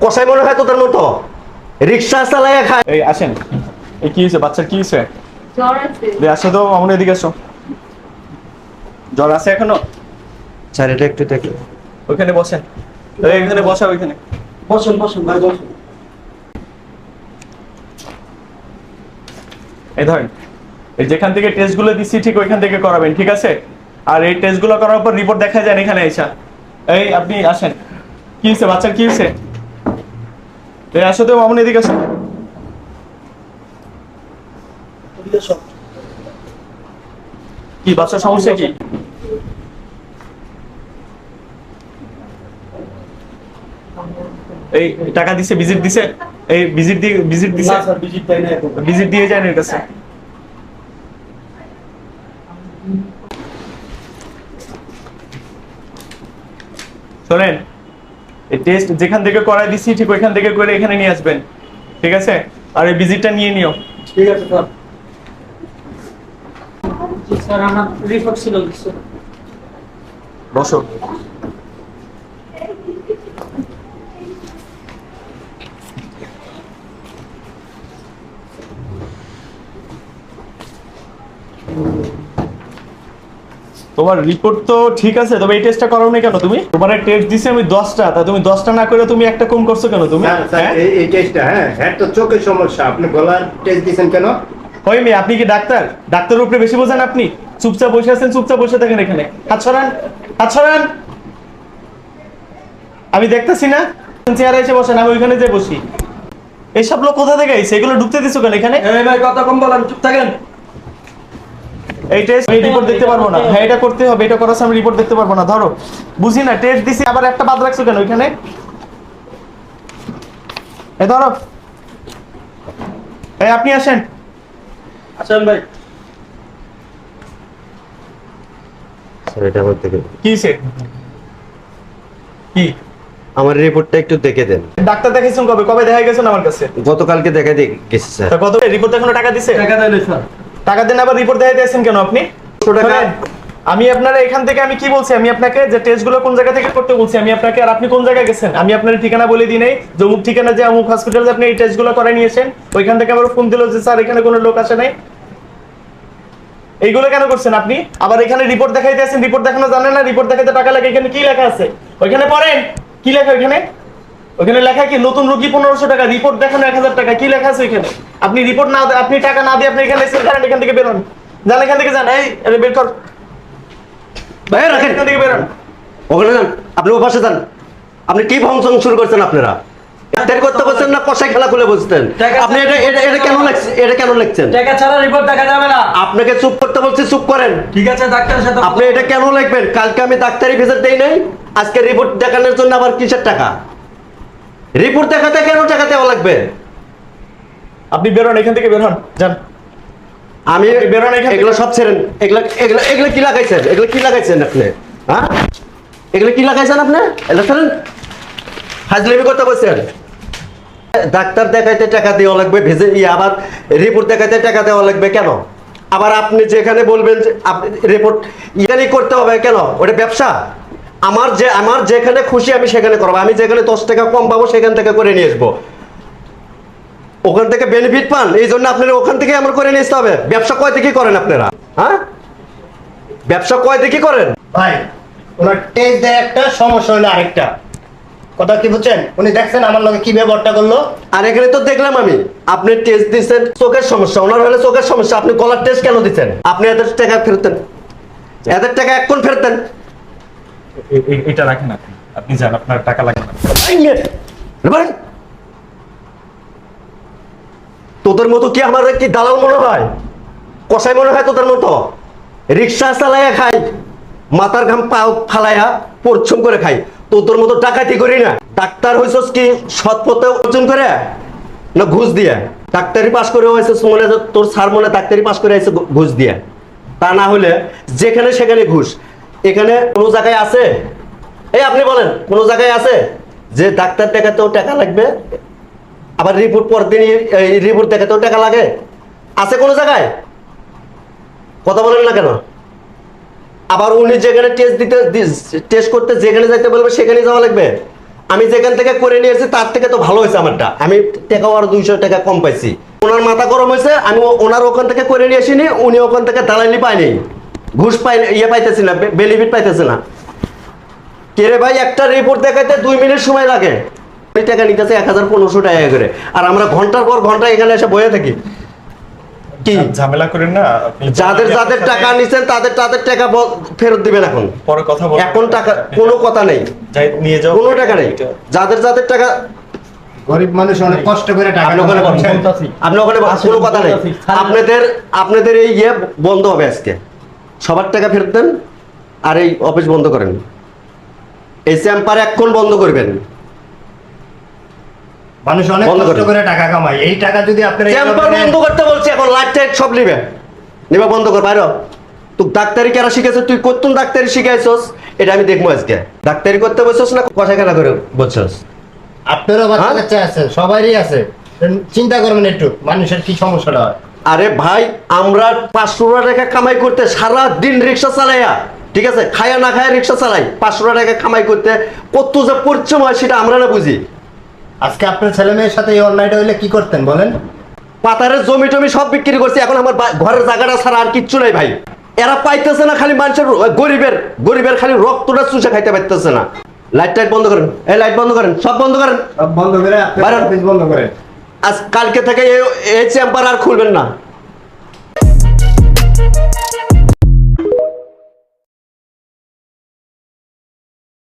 কষাই মনে হয় তোদের মতো রিক্সা চালায় খায়। এই আসেন, এই কি হয়েছে বাচ্চার, কি হয়েছে? জ্বর আছে। আসো তো মামুন, এদিকে আসো। জ্বর আছে এখনো? স্যার এটা একটু দেখো। ওইখানে বসেন, ওইখানে বসা, ওইখানে বসুন বসুন ভাই বসুন। এই ধরেন, এই যেখান থেকে টেস্টগুলো দিচ্ছি ঠিক ওইখান থেকে করাবেন, ঠিক আছে? আর এই টেস্টগুলো করার পর রিপোর্ট দেখা যায় এখানে আইসা। এই আপনি আসেন, কি হয়েছে বাচ্চার, কি হয়েছে? এই আসো তো মামুন, এদিকে আসো। কি বাচ্চার সমস্যা কি? এই টাকা দিছে, ভিজিট দিছে? এই ভিজিট দিয়ে ভিজিট দিছে? না স্যার ভিজিট পাই না এখন। ভিজিট দিয়ে যান এর কাছে। শোনেন, এই টেস্ট যেখান থেকে করাই দিছি ঠিক ওইখান থেকে করে এখানে নিয়ে আসবেন, ঠিক আছে? আর এই ভিজিটটা নিয়ে নিও। ঠিক আছে স্যার। জি স্যার, আমার রিপোর্ট ছিল কিছু। বসো। তোমার রিপোর্ট তো ঠিক আছে, তবে এই টেস্টটা করাও না কেন তুমি? তোমার টেস্ট দিছি আমি 10টা, তা তুমি 10টা না করে তুমি একটা কম করছো কেন তুমি? হ্যাঁ? এই টেস্টটা হ্যাঁ তো চোখের সমস্যা, আপনি গলার টেস্ট দিয়েছেন কেন? ওই মেয়ে, আপনি কি ডাক্তার? ডাক্তারের উপরে বেশি বোঝেন আপনি? চুপচাপ বসে আছেন, চুপচাপ বসে থাকেন এখানে। হাত সরান, হাত সরান। আমি দেখতেছি না, চেয়ারে এসে বসেন, আমি ওইখানে যে বসি। এইসব লোক কোথা থেকে আইছে? এগুলো ঢুকতে দিছো কেন এখানে? এই ভাই কথা কম বলেন, চুপ থাকেন। এই টেস্ট আমি রিপোর্ট দেখতে পারবো না। হ্যাঁ এটা করতে হবে, এটা করার সময় রিপোর্ট দেখতে পারবো না। ধরো, বুঝি না, টেস্ট দিছি আবার একটা বাদ রাখছো কেন ওইখানে? এই ধরো, এই আপনি আসেন। আসেন ভাই। স্যার এটা আমার দেখে কি হইছে? কি আমার রিপোর্টটা একটু দেখে দেন। ডাক্তার দেখাইছেন কবে? কবে দেখা গেছেন আমার কাছে? গতকালকে দেখে গেছি স্যার। তা কত রিপোর্ট এখনো টাকা দিছে? টাকা দেন স্যার। টাকা দেন, আবার রিপোর্ট দেখাইতে আছেন কেন আপনি? টাকা শোনেন, আমি আপনারা এখান থেকে আমি কি বলছি, আমি আপনাকে যে টেস্টগুলো কোন জায়গা থেকে করতে বলছি আমি আপনাকে, আর আপনি কোন জায়গায় গেছেন? আমি আপনার ঠিকানা বলে দিই নাই যে অমুক ঠিকানা, যে অমুক হসপিটালে আপনি এই টেস্টগুলো করে নিয়েছেন। ওইখান থেকে আবার ফোন দিল যে স্যার এখানে কোনো লোক আসে নাই। এইগুলো কেন করছেন আপনি? আবার এখানে রিপোর্ট দেখাইতে আছেন, রিপোর্ট দেখানো জানেন না? রিপোর্ট দেখাইতে টাকা লাগে। এখানে কি লেখা আছে? ওইখানে পড়েন, কি লেখা ওইখানে? ওখানে লেখা কি নতুন রোগী 1500 টাকা, রিপোর্ট দেখানো 1000 টাকা, কি লেখা আছে ওইখানে? আপনি রিপোর্ট না, আপনি টাকা না দিয়ে আপনি এখানে এসে দাঁড়ান, এখান থেকে বেরোন, যান এখান থেকে যান। এই আরে বের কর, ভাই রাখেন, এখান থেকে বেরোন। ওখানে যান, আপনি ও পাশে যান। আপনি কি ফাংশন শুরু করছেন আপনারা? ডাক্তারি করতে বলছেন না কষাই খেলা খুলে বসতেন? আপনি এটা এটা এটা কেন লাগছে? এটা কেন লিখছেন? টাকা ছাড়া রিপোর্ট দেখা যাবে না। আপনাকে চুপ করতে বলছি, চুপ করেন। ঠিক আছে ডাক্তারের সাথে আপনি এটা কেন লিখবেন? কালকে আমি ডাক্তারি ভিজিট দেই নাই, আজকে রিপোর্ট দেখানোর জন্য আবার কিসের টাকা? রিপোর্ট দেখাতে কেন টাকা দেওয়া লাগবে? আপনি বেরোন, এখান থেকে বেরোন, যান। আমি আপনি বেরোন এখান থেকে। এগুলো সব ছেড়েন। এগুলো এগুলো এগুলো কি লাগাইছেন? এগুলো কি লাগাইছেন আপনি? হ্যাঁ, এগুলো কি লাগাইছেন আপনি? এগুলো ছেড়েন, হাজলামি করতে বলছেন। ডাক্তার দেখাইতে টাকা দেওয়া লাগবে, ভেজে আবার রিপোর্ট দেখাইতে টাকা দেওয়া লাগবে কেন? আবার আপনি যেখানে বলবেন যে আপনি রিপোর্ট এখানেই করতে হবে কেন? ওটা ব্যবসা। আমার যেখানে খুশি আমি সেখানে করবো। আমি যেখানে 10 টাকা কম পাবো সেখান থেকে করে নিয়ে আসবো। ওখান থেকে বেনিফিট পান, এই জন্য আপনারা ওখান থেকে আমার করে নিয়ে আসতে হবে। ব্যবসা কয় থেকে করেন আপনারা? হ্যাঁ, ব্যবসা কয় থেকে করেন? ভাই ওনার টেস্ট দেয় একটা, সমস্যা হলো আরেকটা। কথা কি বুঝছেন? উনি দেখছেন আমার লগে কি ব্যবহারটা করলো। আর এখানে তো দেখলাম আমি আপনি টেস্ট দিচ্ছেন চোখের সমস্যা, ওনার হলে চোখের সমস্যা, আপনি গলার টেস্ট কেন দিচ্ছেন? আপনি এদের টাকা ফেরতেন, এদের টাকা এখন ফেরতেন। এটা রাখেন আপনি, আপনি যান, আপনার টাকা লাগবে না। তোদের মতো কি আমার কি দালাল মনে হয়? কষাই মনে হয় তোদের মতো? রিক্সা চালাইয়া খাই, মাথার ঘাম পাও ফালাইয়া পরিশ্রম করে খাই। তোদের মতো ডাকাতি করি না। ডাক্তার হইছস কি সৎ পথে অর্জন করে না ঘুষ দিয়ে? ডাক্তারি পাস করে হয়েছিস মনে, তোর স্যার মনে ডাক্তারি পাস করে হয়েছে ঘুষ দিয়ে। তা না হলে যেখানে সেখানে ঘুষ। এখানে কোনো জায়গায় আছে? এই আপনি বলেন কোনো জায়গায় আছে যে ডাক্তার দেখাতেও টাকা লাগবে, আবার রিপোর্ট পরদিন রিপোর্ট দেখাতেও টাকা লাগে? আছে কোনো জায়গায়? কথা বলেন না কেন? আবার উনি যেখানে টেস্ট করতে যেখানে যাইতে বলবে সেখানে যাওয়া লাগবে। আমি যেখান থেকে করে নিয়ে এসেছি তার থেকে তো ভালো হয়েছে আমারটা, আমি টাকাও আরো 200 টাকা কম পাইছি। ওনার মাথা গরম হয়েছে, আমি ওনার ওখান থেকে করে নিয়ে আসিনি, উনি ওখান থেকে দালালি পায়নি, ঘুষ পাই ইয়ে পাইতেছি না, বেনিফিট পাইতেছে না। কে রে ভাই, একটা রিপোর্ট দেখাইতে 2 মিনিট সময় লাগে, ওই টাকা নিতেছে 1500 টাকা করে, আর আমরা ঘন্টার পর ঘন্টা এখানে এসে বসে থাকি। কি ঝামেলা করেন না আপনি। যাদের যাদের টাকা নিছেন তাদের তাদের টাকা ফেরত দিবেন। এখন পরে কথা বলবো। এখন টাকা কোনো কথা নেই, যাই নিয়ে যাও, কোনো টাকা নেই। যাদের যাদের টাকা, গরিব মানুষ অনেক কষ্ট করে টাকা আপনি ওখানে পাচ্ছেন। আপনি ওখানে কোনো কথা নেই। আপনাদের এই ইয়ে বন্ধ হবে আজকে, সবার টাকা ফেরত দেন আর এই অফিস বন্ধ করেন, এই চেম্বার এখন বন্ধ করবেন। মানুষ অনেক বন্ধ কষ্ট করেন। করে টাকা কামায়, এই টাকা যদি আপনারা চেম্বার বন্ধ করতে বলছি, এখন লাইট টাইট সব নিবে বন্ধ কর বাইরে। তুই ডাক্তারি কেরা শিখেছিস, তুই কতক্ষণ ডাক্তারি শিখাইছস এটা আমি দেখবো আজকে। ডাক্তারি করতে বসছস না কষা খেলা করে বলছস? আপনারও বাচ্চা হ্যাঁ? কাচ্চা আছে, সবারই আছে, চিন্তা করবেন একটু মানুষের কি সমস্যাটা হয়। আরে ভাই, আমরা 500 টাকা কামাই করতে সারা দিন রিক্সা চালাইয়া, ঠিক আছে, খায়া না খায়া রিক্সা চালাই, 500 টাকা কামাই করতে কত যে পরিশ্রম হয় সেটা আমরা না বুঝি। আজকে আপনার ছেলে মেয়ের সাথে এই অন্যায়টা হইলে কি করতেন বলেন? পাতারের জমি টমি সব বিক্রি করছি, এখন আমার ঘরের জায়গাটা ছাড়া আর কিচ্ছু নাই ভাই। এরা পাইতেছে না, খালি মানুষের গরিবের খালি রক্তটা চুষে খাইতে পারতেছে না। লাইট টাইট বন্ধ করেন, এই লাইট বন্ধ করেন, সব বন্ধ করেন, সব বন্ধ করে বাইরে। অফিস বন্ধ করেন। আজ কালকে থেকে এই চেম্বার আর খুলবেন না।